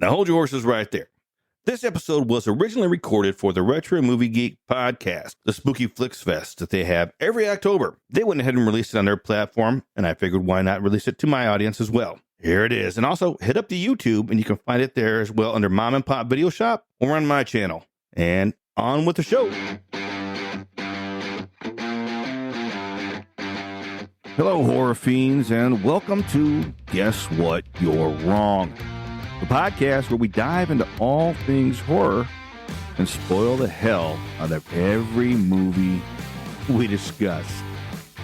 Now hold your horses right there. This episode was originally recorded for the Retro Movie Geek Podcast, the Spooky Flix Fest that they have every October. They went ahead and released it on their platform, and I figured why not release it to my audience as well. Here it is. And also hit up the YouTube, and you can find it there as well under Mom and Pop Video Shop or on my channel. And on with the show. Hello, horror fiends, and welcome to Guess What? You're Wrong, the podcast where we dive into all things horror and spoil the hell out of every movie we discuss.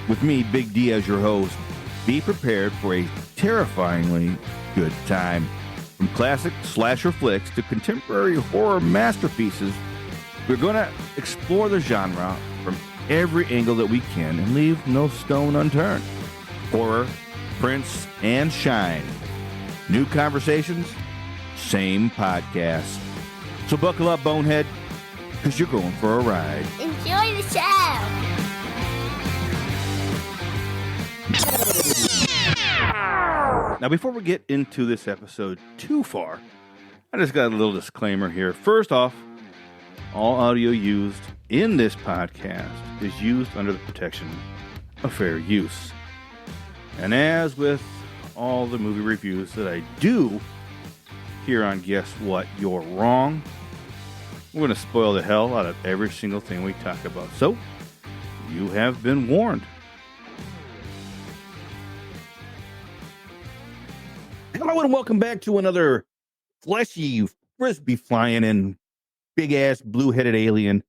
With me, Big D, as your host, be prepared for a terrifyingly good time. From classic slasher flicks to contemporary horror masterpieces, we're going to explore the genre from every angle that we can and leave no stone unturned. Horror, prints, and shine. New conversations, same podcast. So buckle up, bonehead, because you're going for a ride. Enjoy the show. Now, before we get into this episode too far, I just got a little disclaimer here. First off, all audio used in this podcast is used under the protection of fair use. And as with all the movie reviews that I do here on Guess What? You're Wrong, we're going to spoil the hell out of every single thing we talk about. So, you have been warned. Hello and welcome back to another fleshy, frisbee flying and big ass blue-headed alien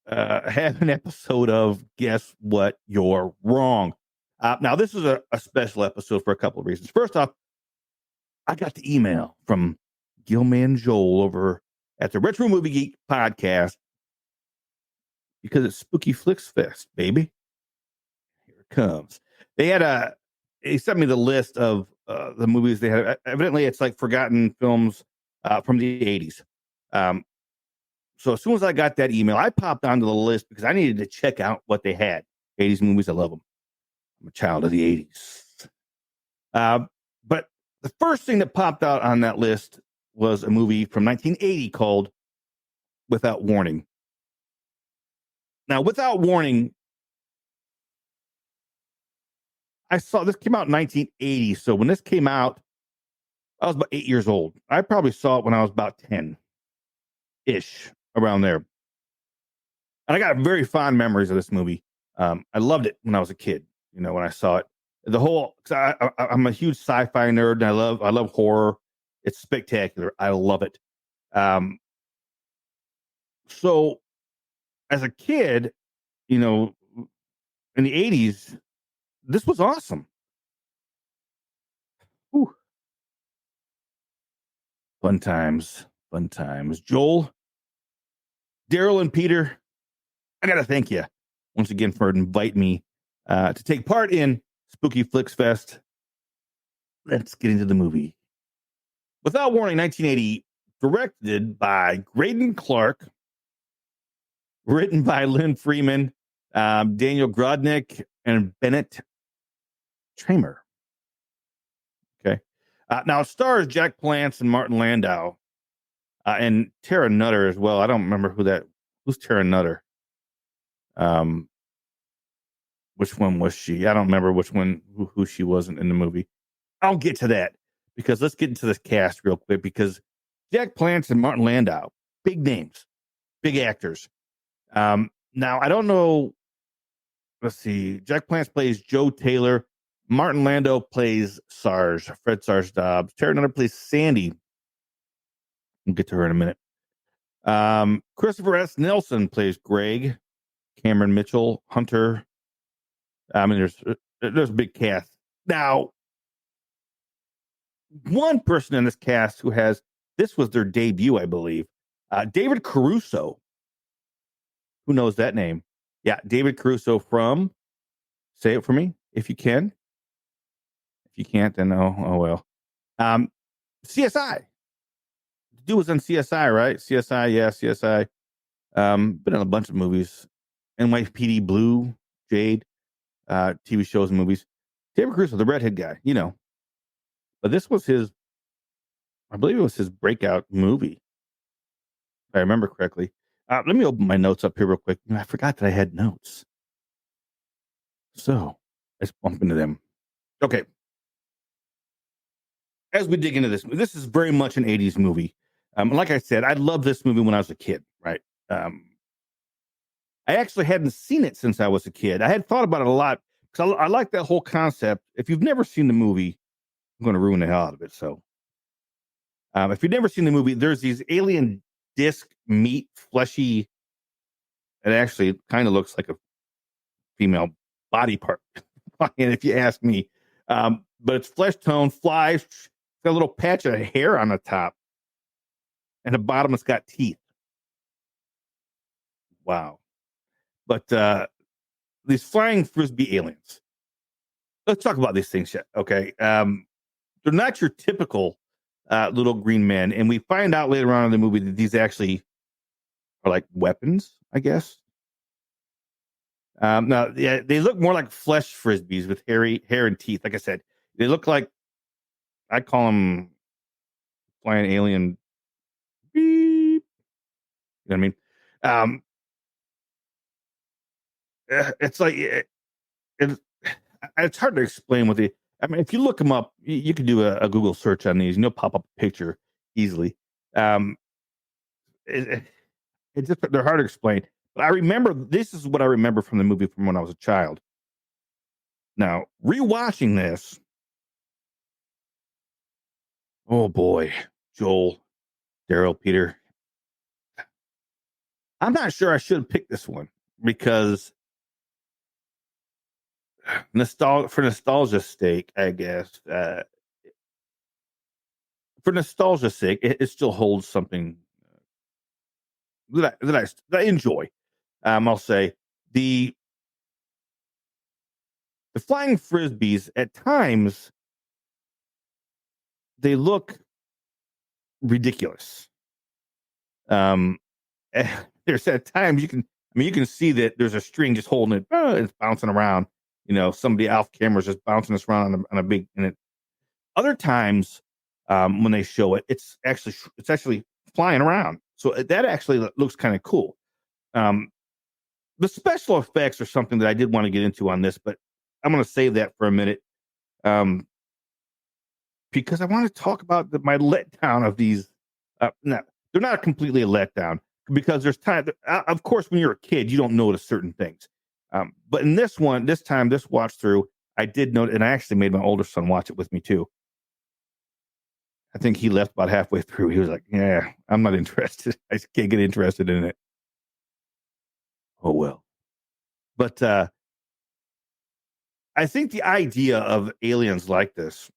have an episode of Guess What? You're Wrong. Now, this is a special episode for a couple of reasons. First off, I got the email from Gilman Joel over at the Retro Movie Geek Podcast because it's Spooky Flix Fest, baby. Here it comes. He sent me the list of the movies they had. Evidently, it's like forgotten films from the 80s. So as soon as I got that email, I popped onto the list because I needed to check out what they had. 80s movies, I love them. I'm a child of the 80s. But the first thing that popped out on that list was a movie from 1980 called Without Warning. Now, Without Warning, I saw this came out in 1980. So when this came out, I was about 8 years old. I probably saw it when I was about 10-ish, around there. And I got very fond memories of this movie. I loved it when I was a kid. You know, when I saw it, I'm a huge sci-fi nerd, and I love horror. It's spectacular. I love it. So as a kid, you know, in the 80s, this was awesome. Whew. Fun times. Joel, Daryl, and Peter, I got to thank you once again for inviting me to take part in Spooky Flix Fest. Let's get into the movie. Without Warning, 1980, directed by Graydon Clark, written by Lynn Freeman, Daniel Grodnick, and Bennett Tramer. Okay. Now it stars Jack Palance and Martin Landau, and Tara Nutter as well. I don't remember who's Tara Nutter. Which one was she? I don't remember who she wasn't in the movie. I'll get to that because let's get into this cast real quick because Jack Palance and Martin Landau, big names, big actors. Now, I don't know. Let's see. Jack Palance plays Joe Taylor. Martin Landau plays Fred Sarge Dobbs. Tara Nutter plays Sandy. We'll get to her in a minute. Christopher S. Nelson plays Greg. Cameron Mitchell, Hunter. I mean, there's a big cast. Now, one person in this cast this was their debut, I believe. David Caruso. Who knows that name? Yeah, David Caruso from, say it for me, if you can. If you can't, then oh well. CSI. The dude was on CSI, right? CSI, yeah, CSI. Been in a bunch of movies. NYPD Blue, Jade, TV shows and movies. David Caruso, the redhead guy, you know. But this was his I believe it was his breakout movie, if I remember correctly. Let me open my notes up here real quick. I forgot that I had notes. So let's bump into them. Okay. As we dig into this is very much an 80s movie. Like I said, I loved this movie when I was a kid, right? Um, I actually hadn't seen it since I was a kid. I had thought about it a lot because I like that whole concept. If you've never seen the movie, I'm going to ruin the hell out of it. So, if you've never seen the movie, there's these alien disc meat, fleshy. It actually kind of looks like a female body part, and if you ask me, but it's flesh tone, flies, it's got a little patch of hair on the top, and the bottom has got teeth. Wow! But these flying frisbee aliens. Let's talk about these things, okay? They're not your typical little green men, and we find out later on in the movie that these actually are like weapons, I guess. Now, yeah, they look more like flesh frisbees with hair and teeth. Like I said, they look like I call them flying alien. Beep. You know what I mean? Um, it's like it's hard to explain what they. I mean, if you look them up, you can do a Google search on these, and you'll pop up a picture easily. Um, it, it just they're hard to explain. But I remember this is what I remember from the movie from when I was a child. Now, rewatching this, oh boy, Joel, Daryl, Peter. I'm not sure I should have picked this one because for nostalgia's sake, I guess. For nostalgia's sake, it still holds something that I enjoy. I'll say the flying frisbees at times they look ridiculous. Um, there's at times you can see that there's a string just holding it, it's bouncing around. You know, somebody off camera is just bouncing this around on a big. And it other times when they show it, it's actually flying around. So that actually looks kind of cool. Um, the special effects are something that I did want to get into on this, but I'm going to save that for a minute. Because I want to talk about my letdown of these. No, they're not completely a letdown because there's time. Of course, when you're a kid, you don't notice certain things. But in this watch through, I did note, and I actually made my older son watch it with me too. I think he left about halfway through. He was like, "Yeah, I'm not interested. I just can't get interested in it." Oh well. But I think the idea of aliens like this,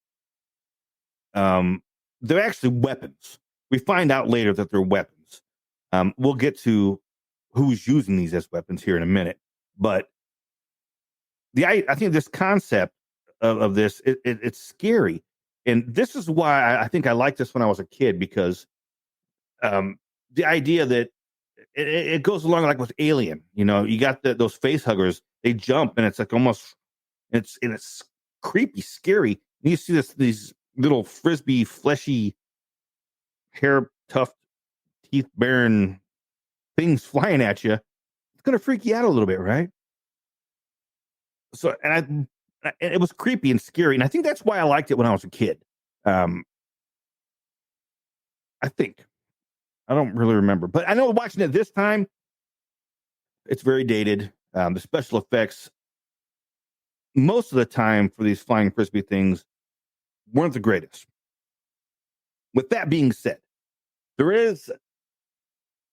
um, they're actually weapons. We find out later that they're weapons. We'll get to who's using these as weapons here in a minute, but I think this concept of this it's scary, and this is why I think I liked this when I was a kid because the idea that it goes along like with Alien. You know, you got those face huggers. They jump, and it's like almost it's creepy, scary. And you see these little frisbee, fleshy, hair tough, teeth bearing things flying at you. It's gonna freak you out a little bit, right? So, it was creepy and scary, and I think that's why I liked it when I was a kid. Um, I think I don't really remember, but I know watching it this time, it's very dated. The special effects, most of the time for these flying frisbee things, weren't the greatest. With that being said, there is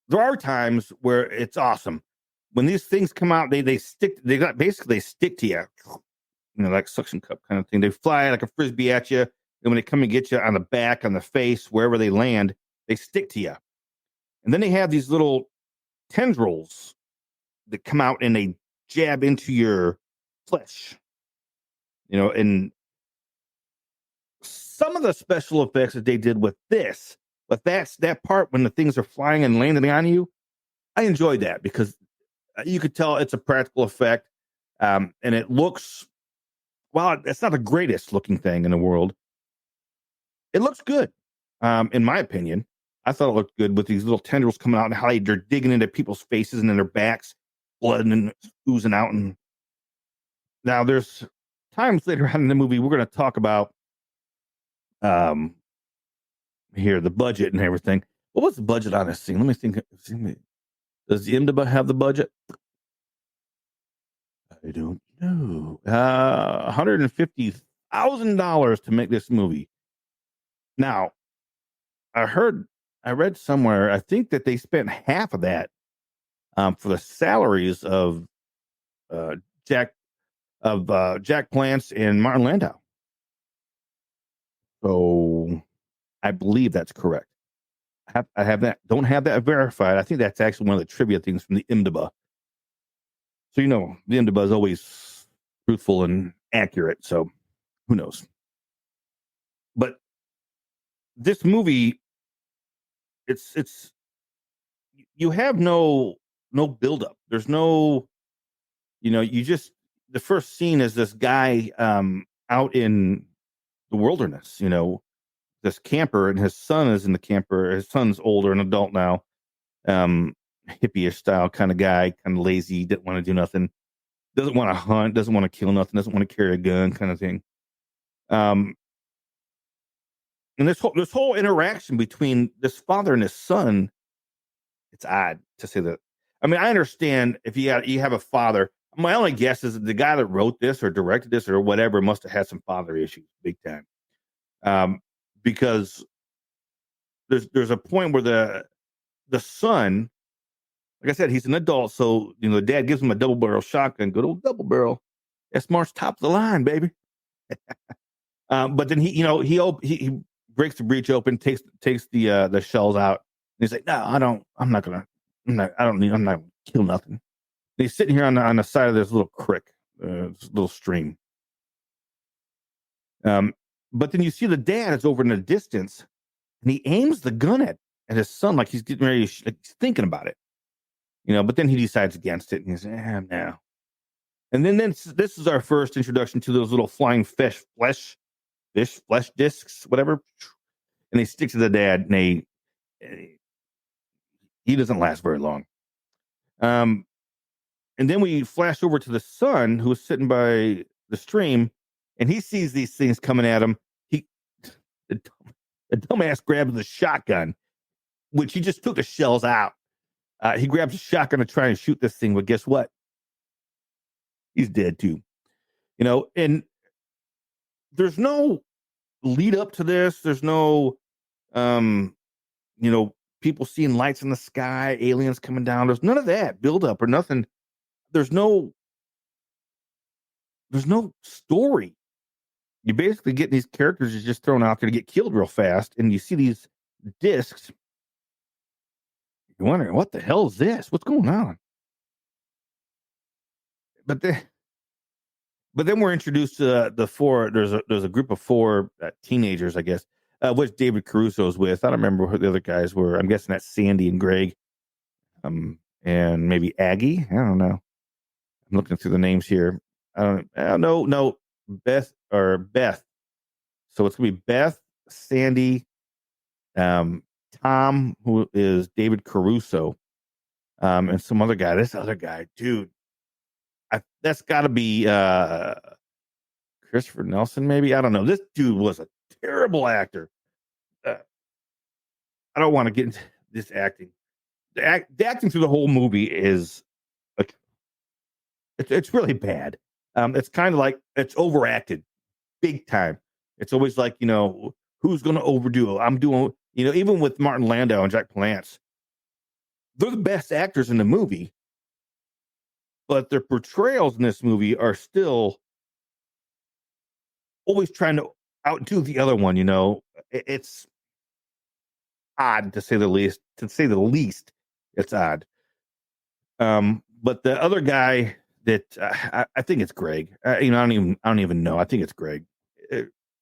there are times where it's awesome. When these things come out, they stick to you, like suction cup kind of thing. They fly like a frisbee at you, and when they come and get you on the back, on the face, wherever they land, they stick to you. And then they have these little tendrils that come out and they jab into your flesh. And some of the special effects that they did with this, but that part when the things are flying and landing on you, I enjoyed that because you could tell it's a practical effect, and it looks. Well, it's not the greatest looking thing in the world. It looks good. in my opinion. I thought it looked good with these little tendrils coming out and how they're digging into people's faces and in their backs, blood and oozing out. And now there's times later on in the movie we're going to talk about here the budget and everything. What was the budget on this scene? Let me think. Does the IMDb have the budget? I don't know. $150,000 to make this movie. Now, I read somewhere, I think that they spent half of that for the salaries of Jack Palance and Martin Landau. So I believe that's correct. I have that. Don't have that verified. I think that's actually one of the trivia things from the IMDb. So the IMDb is always truthful and accurate. So who knows? But this movie, it's you have no buildup. There's no, the first scene is this guy out in the wilderness, this camper, and his son is in the camper. His son's older, an adult now, hippie-ish style kind of guy, kind of lazy, didn't want to do nothing, doesn't want to hunt, doesn't want to kill nothing, doesn't want to carry a gun, kind of thing. And this whole interaction between this father and his son, it's odd to say that. I mean, I understand if you have a father. My only guess is that the guy that wrote this or directed this or whatever must have had some father issues, big time. Because there's a point where the son, like I said, he's an adult, so the dad gives him a double barrel shotgun, good old double barrel. S-Mart's top of the line, baby. But then he breaks the breech open, takes the shells out, and he's like, "No, I'm not gonna kill nothing." And he's sitting here on the side of this little creek, this little stream. But then you see the dad is over in the distance, and he aims the gun at his son like he's getting ready, like he's thinking about it, But then he decides against it, and he's no. And then this is our first introduction to those little flying fish flesh discs, whatever, and they stick to the dad, and he doesn't last very long. And then we flash over to the son who is sitting by the stream, and he sees these things coming at him. The dumbass grabs the shotgun, which he just took the shells out. He grabs a shotgun to try and shoot this thing, but guess what? He's dead too. And there's no lead up to this. There's no, people seeing lights in the sky, aliens coming down. There's none of that build up or nothing. There's no story. You basically get these characters just thrown out there to get killed real fast, and you see these discs. You're wondering, what the hell is this? What's going on? But then we're introduced to the four. There's a group of four teenagers, I guess, which David Caruso's with. I don't remember who the other guys were. I'm guessing that's Sandy and Greg, and maybe Aggie. I don't know. I'm looking through the names here. I don't know. Beth. So it's gonna be Beth, Sandy, Tom, who is David Caruso, and some other guy. This other guy, dude, that's got to be Christopher Nelson, maybe. I don't know. This dude was a terrible actor. I don't want to get into this acting. The acting through the whole movie is it's really bad. It's kind of like it's overacted, big time. It's always like who's going to overdo it? I'm doing even with Martin Landau and Jack Palance, they're the best actors in the movie. But their portrayals in this movie are still always trying to outdo the other one. It's odd to say the least. It's odd. But the other guy that I think it's Greg. I don't even know. I think it's Greg.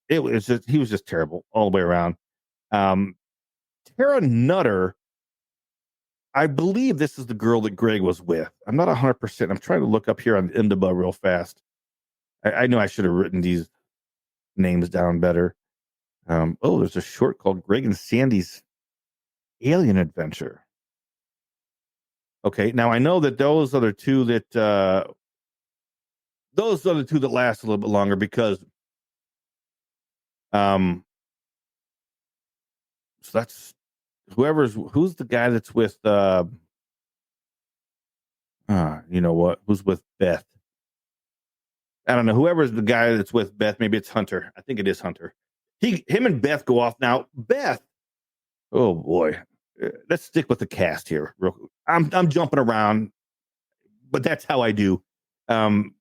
It was just he was just terrible all the way around. Tara Nutter. I believe this is the girl that Greg was with. I'm not 100%. I'm trying to look up here on the IMDb real fast. I know I should have written these names down better. There's a short called Greg and Sandy's Alien Adventure. Okay, now I know that those other two that last a little bit longer because so that's who's the guy that's with you know what? Who's with Beth? I don't know. Whoever's the guy that's with Beth, maybe it's Hunter. I think it is Hunter. Him and Beth go off now. Beth, oh boy, let's stick with the cast here. I'm jumping around, but that's how I do. You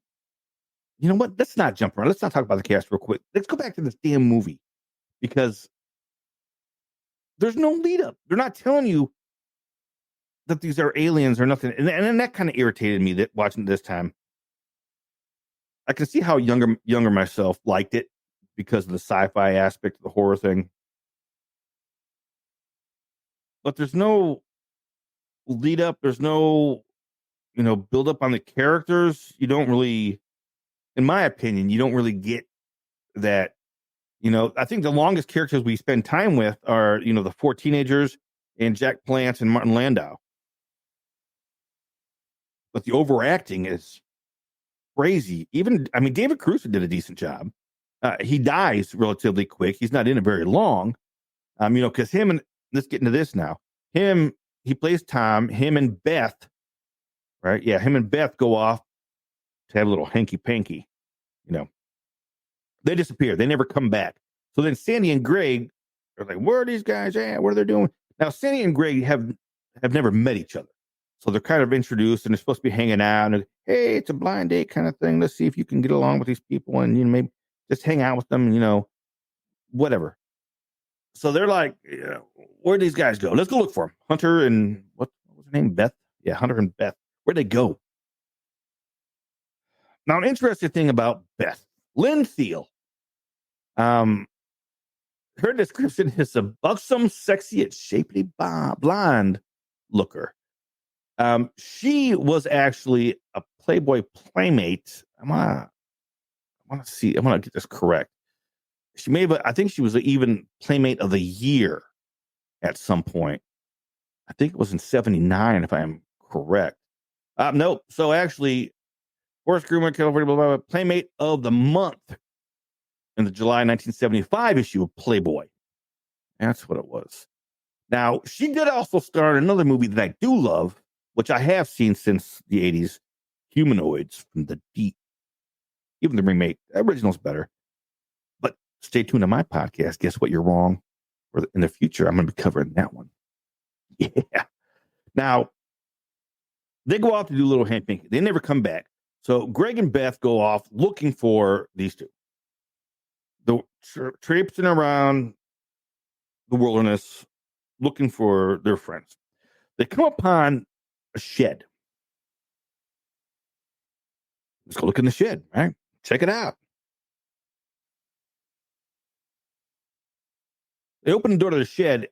know what? Let's not jump around. Let's not talk about the cast real quick. Let's go back to this damn movie because there's no lead up. They're not telling you that these are aliens or nothing, and then that kind of irritated me that watching this time. I can see how younger myself liked it because of the sci-fi aspect of the horror thing. But there's no lead up. There's no, build up on the characters. You don't really, in my opinion, you don't really get that. I think the longest characters we spend time with are, the four teenagers and Jack Palance and Martin Landau. But the overacting is crazy. David Caruso did a decent job. He dies relatively quick. He's not in it very long. Because let's get into this now. He plays Tom. Him and Beth, right? Yeah, him and Beth go off to have a little hanky panky. They disappear. They never come back. So then Sandy and Greg are like, where are these guys at? What are they doing? Now, Sandy and Greg have never met each other. So they're kind of introduced and they're supposed to be hanging out. And hey, it's a blind date kind of thing. Let's see if you can get along with these people and, maybe just hang out with them, whatever. So they're like, where'd these guys go? Let's go look for them. Hunter and what was her name? Beth? Yeah, Hunter and Beth. Where'd they go? Now, an interesting thing about Beth, Lynn Thiel. Her description is a buxom, sexy, and shapely blonde looker. She was actually a Playboy playmate. I want to get this correct. I think she was even Playmate of the Year at some point. I think it was in 79, if I am correct. Nope. So actually, Forrest Groomer, California, blah, blah, blah, Playmate of the Month in the July 1975 issue of Playboy. That's what it was. Now, she did also star in another movie that I do love, which I have seen since the 80s, Humanoids from the Deep. Even the remake, the original's better. But stay tuned to my podcast. Guess what? You're wrong. Or in the future, I'm going to be covering that one. Yeah. Now, they go off to do a little hand pinky. They never come back. So Greg and Beth go off looking for these two. They're traipsing around the wilderness looking for their friends. They come upon a shed. Let's go look in the shed, right? Check it out. They open the door to the shed,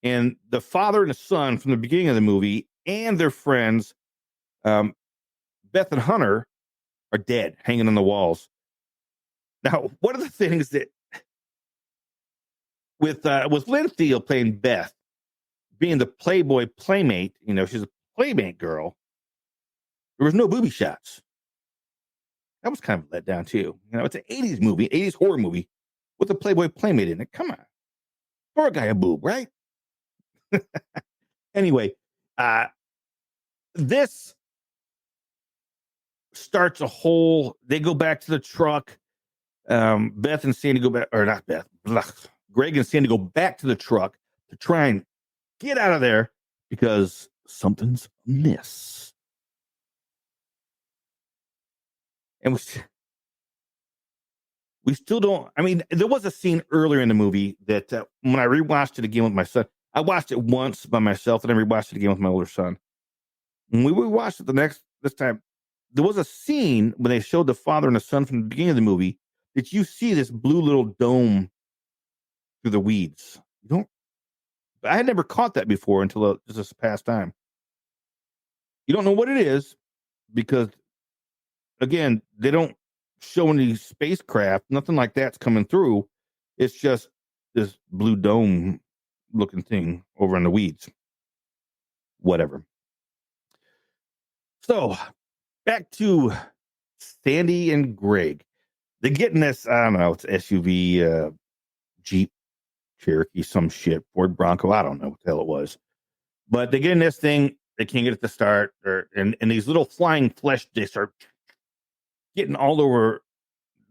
and the father and the son from the beginning of the movie and their friends, Beth and Hunter, are dead, hanging on the walls. Now, one of the things that with Lynn Thiel playing Beth, being the Playboy playmate, she's a playmate girl, there was no booby shots. That was kind of let down too. It's an 80s movie, 80s horror movie with a Playboy playmate in it. Come on. Throw a guy a boob, right? Anyway, this starts a whole, they go back to the truck. Beth and Sandy go back, or not Beth, Greg and Sandy go back to the truck to try and get out of there because something's amiss. And we still don't, there was a scene earlier in the movie that when I rewatched it again with my son, I watched it once by myself and then rewatched it again with my older son. When we rewatched it this time, there was a scene when they showed the father and the son from the beginning of the movie that you see this blue little dome through the weeds. I had never caught that before until just this past time. You don't know what it is because, again, they don't show any spacecraft. Nothing like that's coming through. It's just this blue dome looking thing over in the weeds. Whatever. So back to Sandy and Greg. They get in this, I don't know, it's SUV, Jeep, Cherokee, some shit, Ford Bronco. I don't know what the hell it was. But they get in this thing. They can't get it to start. And these little flying flesh discs are getting all over.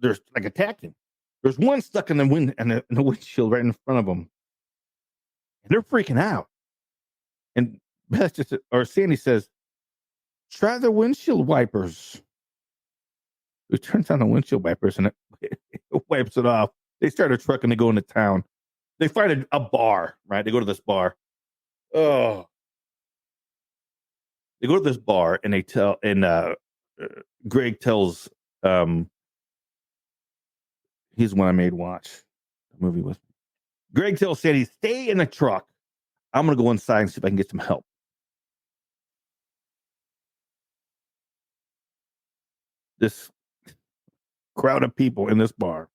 There's like attacking. There's one stuck in the wind and the windshield right in front of them. And they're freaking out. And Sandy says, try the windshield wipers. He turns on the windshield wipers and it wipes it off. They start a truck and they go into town. They find a bar, right? They go to this bar. Oh. They go to this bar and they tell, and Greg tells, he's the one I made watch the movie with me. Greg tells Sandy, stay in the truck. I'm going to go inside and see if I can get some help. This crowd of people in this bar.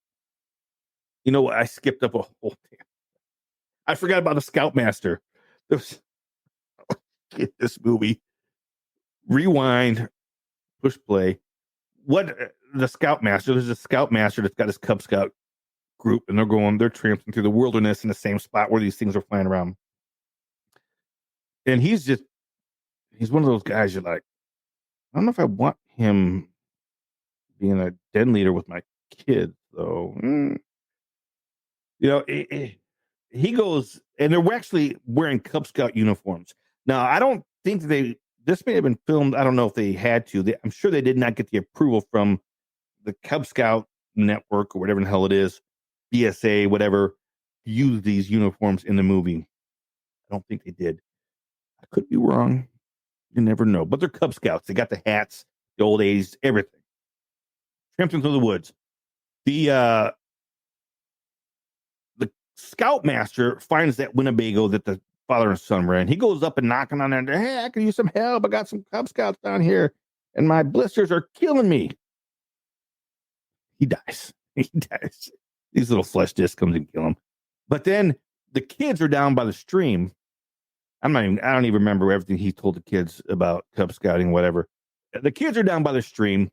You know what? I skipped up a whole thing. I forgot about the Scoutmaster. This movie. Rewind, push play. What the Scoutmaster? There's a Scoutmaster that's got his Cub Scout group, and they're tramping through the wilderness in the same spot where these things are flying around. And he's one of those guys you're like, I don't know if I want him being a den leader with my kids, though. You know, he goes, and they're actually wearing Cub Scout uniforms. Now, I don't think this may have been filmed. I don't know if they had to. I'm sure they did not get the approval from the Cub Scout network or whatever the hell it is, BSA, whatever, to use these uniforms in the movie. I don't think they did. I could be wrong. You never know. But they're Cub Scouts. They got the hats, the old 80s, everything. Tramping through the woods. The Scoutmaster finds that Winnebago that the father and son were in. He goes up and knocking on there. Hey, I can use some help. I got some Cub Scouts down here, and my blisters are killing me. He dies. He dies. These little flesh discs comes and kill him. But then the kids are down by the stream. I don't even remember everything he told the kids about Cub Scouting, whatever. The kids are down by the stream.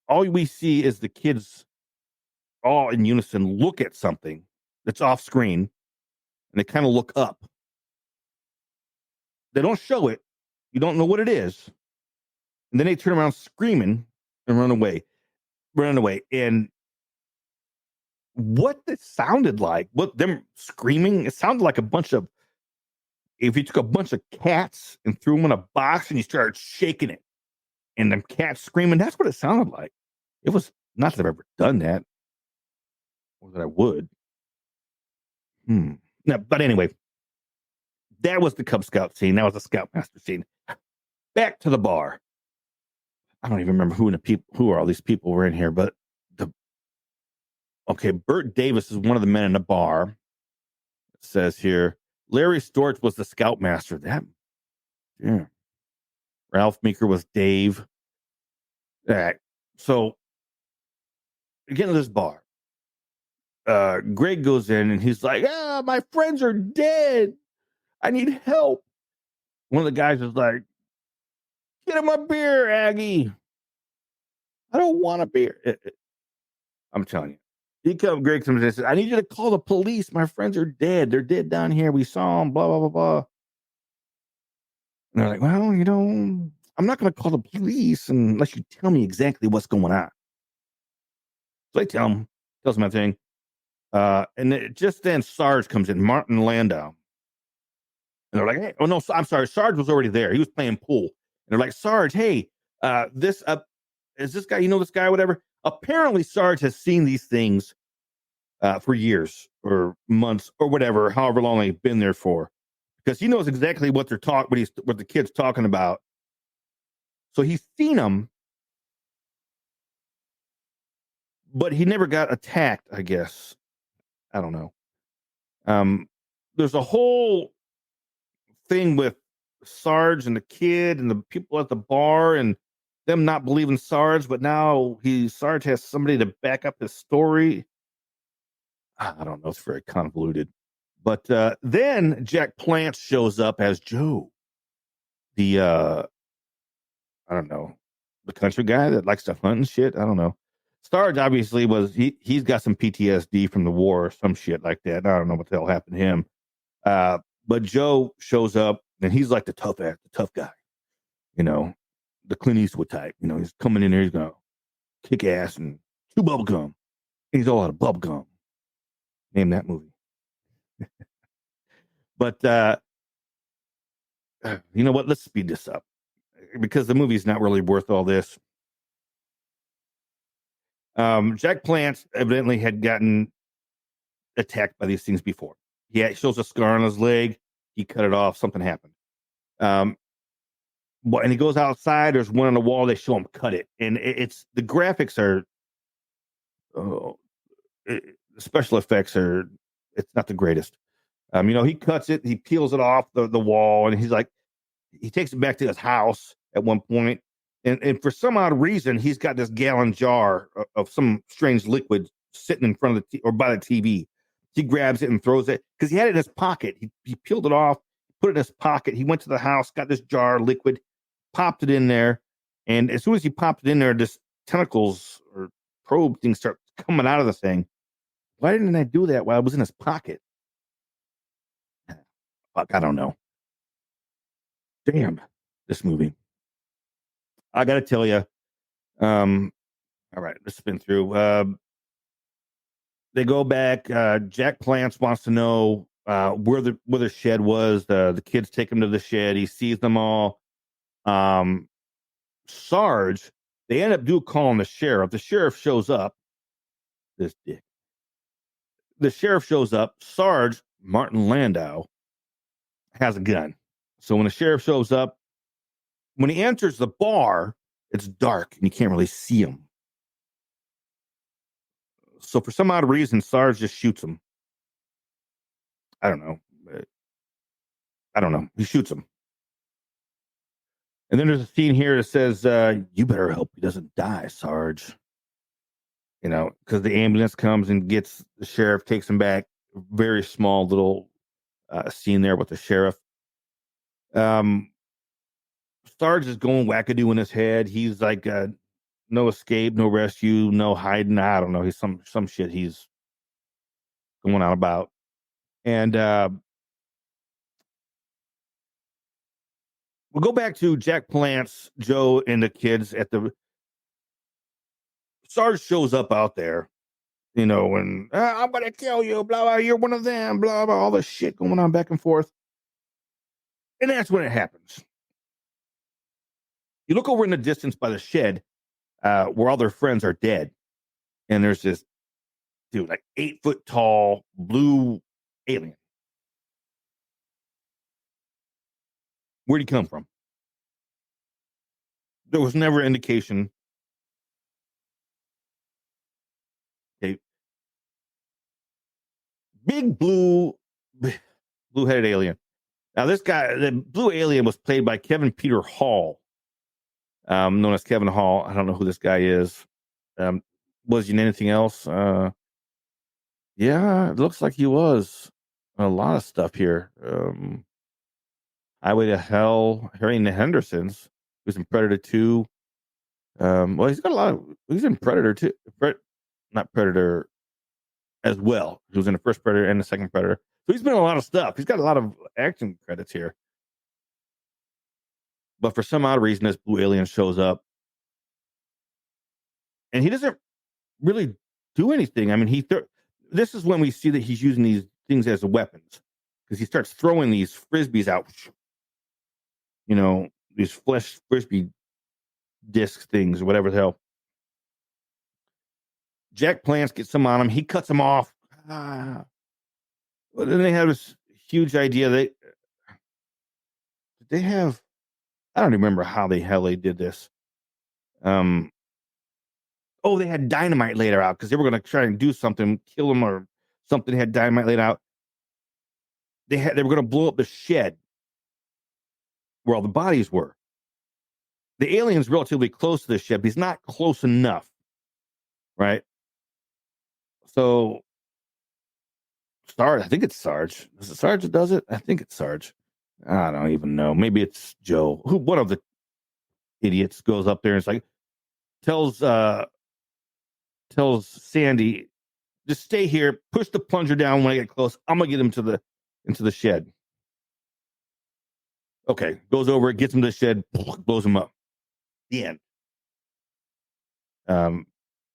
All we see is the kids all in unison look at something that's off screen, and they kind of look up. They don't show it. You don't know what it is. And then they turn around screaming and run away. And what it sounded like, what them screaming, it sounded like if you took a bunch of cats and threw them in a box and you started shaking it, and them cats screaming, that's what it sounded like. It was not that I've ever done that, or that I would. No, but anyway, that was the Cub Scout scene. That was the Scoutmaster scene. Back to the bar. I don't even remember who are all these people were in here, but Bert Davis is one of the men in the bar. It says here, Larry Storch was the Scoutmaster. Yeah. Ralph Meeker was Dave. All right. So, again to this bar. Greg goes in and he's like, my friends are dead. I need help. One of the guys is like, get him a beer, Aggie. I don't want a beer. I'm telling you. Greg comes in and says, I need you to call the police. My friends are dead. They're dead down here. We saw them, blah, blah, blah, blah. And they're like, well, I'm not going to call the police unless you tell me exactly what's going on. So I tells him everything. And just then Sarge comes in, Martin Landau. And they're like, hey, oh no, I'm sorry. Sarge was already there. He was playing pool. And they're like, Sarge, hey, is this guy, this guy, whatever? Apparently Sarge has seen these things for years or months or whatever, however long they've been there for, because he knows exactly what what the kid's talking about. So he's seen them, but he never got attacked, I guess. I don't know. There's a whole thing with Sarge and the kid and the people at the bar and them not believing Sarge, but now Sarge has somebody to back up his story. I don't know. It's very convoluted. But then Jack Palance shows up as Joe, the I don't know, the country guy that likes to hunt and shit. I don't know. Sarge obviously he's got some PTSD from the war or some shit like that. I don't know what the hell happened to him. But Joe shows up and he's like the tough guy, you know, the Clint Eastwood type. You know, he's coming in there, he's gonna kick ass and chew bubble gum. He's all out of bubble gum. Name that movie. But you know what? Let's speed this up because the movie's not really worth all this. Jack Palance evidently had gotten attacked by these things before. He shows a scar on his leg. He cut it off. Something happened. And he goes outside. There's one on the wall. They show him cut it, and it's the graphics are, the special effects are. It's not the greatest. You know, he cuts it. He peels it off the wall, and he's like, he takes it back to his house at one point, and for some odd reason, he's got this gallon jar of some strange liquid sitting in front of or by the TV. He grabs it and throws it because he had it in his pocket. He peeled it off, put it in his pocket. He went to the house, got this jar of liquid, popped it in there, and as soon as he popped it in there, this tentacles or probe things start coming out of the thing. Why didn't I do that while I was in his pocket? Fuck, I don't know. Damn, this movie. I got to tell you. All right, let's spin through. They go back. Jack Palance wants to know where the shed was. The kids take him to the shed. He sees them all. Sarge, they end up calling the sheriff. The sheriff shows up. This dick. The sheriff shows up. Sarge, Martin Landau, has a gun. So when the sheriff shows up, when he enters the bar, it's dark and you can't really see him. So for some odd reason, Sarge just shoots him. I don't know. He shoots him. And then there's a scene here that says, you better hope he doesn't die, Sarge. You know, because the ambulance comes and gets the sheriff, takes him back. Very small little scene there with the sheriff. Sarge is going wackadoo in his head. He's like, no escape, no rescue, no hiding. I don't know. He's some shit he's going on about. And we'll go back to Jack Palance, Joe, and the kids at the. Sarge shows up out there, you know, and I'm going to kill you, blah, blah, you're one of them, blah, blah, all this shit going on back and forth. And that's when it happens. You look over in the distance by the shed where all their friends are dead. And there's this dude, like 8-foot tall, blue alien. Where'd he come from? There was never indication. Okay. Big blue-headed alien. Now, this guy, the blue alien, was played by Kevin Peter Hall, known as Kevin Hall. I don't know who this guy is. Was he in anything else? Yeah, it looks like he was. A lot of stuff here. Highway to Hell, Harry and the Hendersons. He was in Predator 2. Well, he's got a lot of. He's in Predator 2. Not Predator as well. He was in the first Predator and the second Predator. So he's been in a lot of stuff. He's got a lot of action credits here. But for some odd reason, this blue alien shows up. And he doesn't really do anything. I mean, this is when we see that he's using these things as weapons. Because he starts throwing these frisbees out. You know, these flesh frisbee disc things or whatever the hell. Jack Palance gets some on him. He cuts them off. Well, then they have this huge idea. They have. I don't remember how the hell they did this. They had dynamite laid out because they were going to try and do something, kill him or something. They had dynamite laid out. They were going to blow up the shed where all the bodies were. The alien's relatively close to the shed, but he's not close enough, right? So Sarge. I think it's Sarge. Is it Sarge that does it? I think it's Sarge. I don't even know. Maybe it's Joe. Who? One of the idiots goes up there and it's like tells Sandy, just stay here. Push the plunger down when I get close. I'm gonna get him into the shed. Okay, goes over, gets him to the shed, blows him up. The end.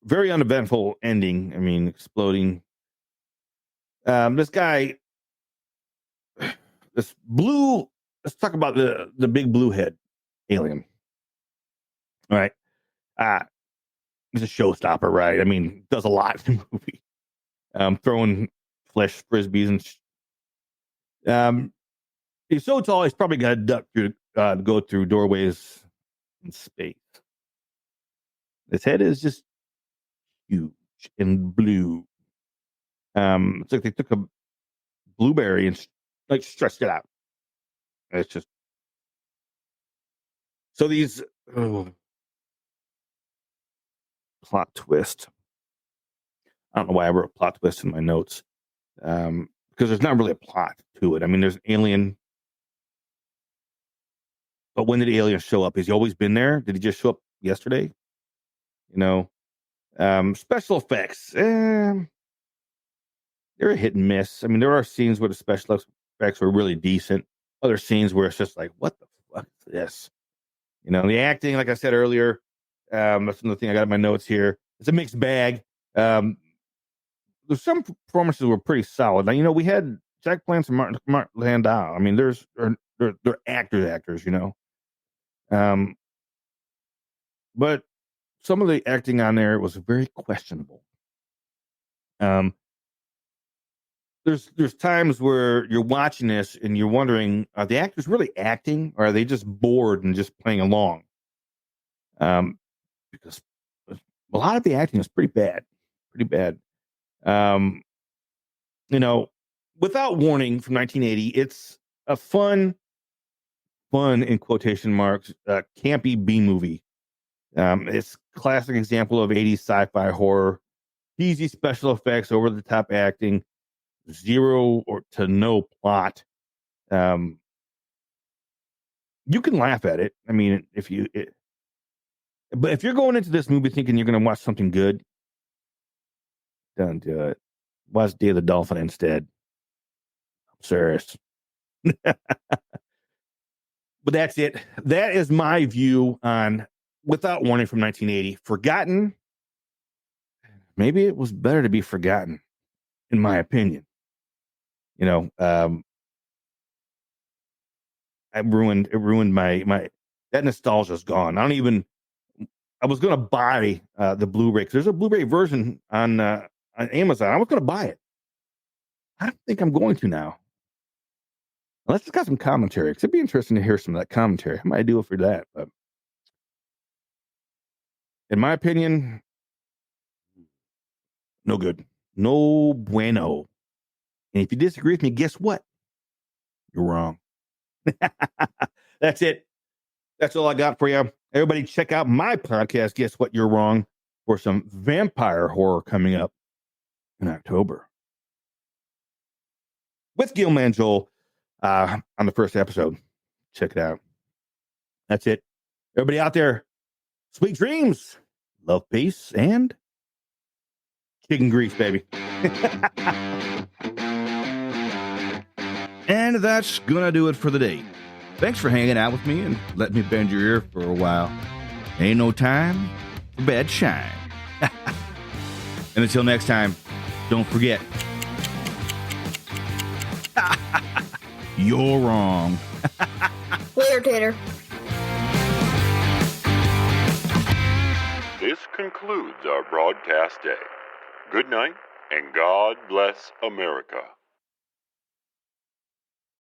Very uneventful ending. I mean, exploding. This guy, this blue. Let's talk about the big blue head alien. All right. He's a showstopper, right? I mean, does a lot in the movie. Throwing flesh frisbees and he's so tall, he's probably got to duck through, go through doorways in space. His head is just huge and blue. It's like they took a blueberry and like stretched it out. It's just so these plot twist. I don't know why I wrote plot twist in my notes. Because there's not really a plot to it. I mean, there's an alien. But when did the alien show up? Has he always been there? Did he just show up yesterday? You know, special effects. They're a hit and miss. I mean, there are scenes where the special effects were really decent. Other scenes where it's just like, what the fuck is this? You know, the acting, like I said earlier, that's another thing I got in my notes here. It's a mixed bag. There's some performances were pretty solid. Now, you know, we had Jack Palance and Martin Landau. I mean, they're actors, you know. But some of the acting on there was very questionable. There's times where you're watching this and you're wondering, are the actors really acting or are they just bored and just playing along? Because a lot of the acting is pretty bad. You know, Without Warning from 1980, it's a fun in quotation marks, campy B movie. It's a classic example of 80s sci-fi horror, cheesy special effects, over the top acting, zero or to no plot. You can laugh at it. I mean, but if you're going into this movie thinking you're going to watch something good, don't do it. Watch Day of the Dolphin instead. I'm serious. But that's it. That is my view on Without Warning from 1980. Forgotten. Maybe it was better to be forgotten, in my opinion. You know, it ruined my that nostalgia's gone. I was going to buy the Blu-ray, because there's a Blu-ray version on Amazon. I was going to buy it. I don't think I'm going to now. Unless it's got some commentary, because it'd be interesting to hear some of that commentary. I might do it for that. But in my opinion, no good. No bueno. And if you disagree with me, guess what? You're wrong. That's it. That's all I got for you. Everybody check out my podcast, Guess What, You're Wrong, for some vampire horror coming up in October. With Gilman Joel on the first episode. Check it out. That's it. Everybody out there, sweet dreams, love, peace, and chicken grease, baby. And that's gonna do it for the day. Thanks for hanging out with me and letting me bend your ear for a while. Ain't no time for bad shine. And until next time, don't forget, you're wrong. Later, Tater. This concludes our broadcast day. Good night, and God bless America.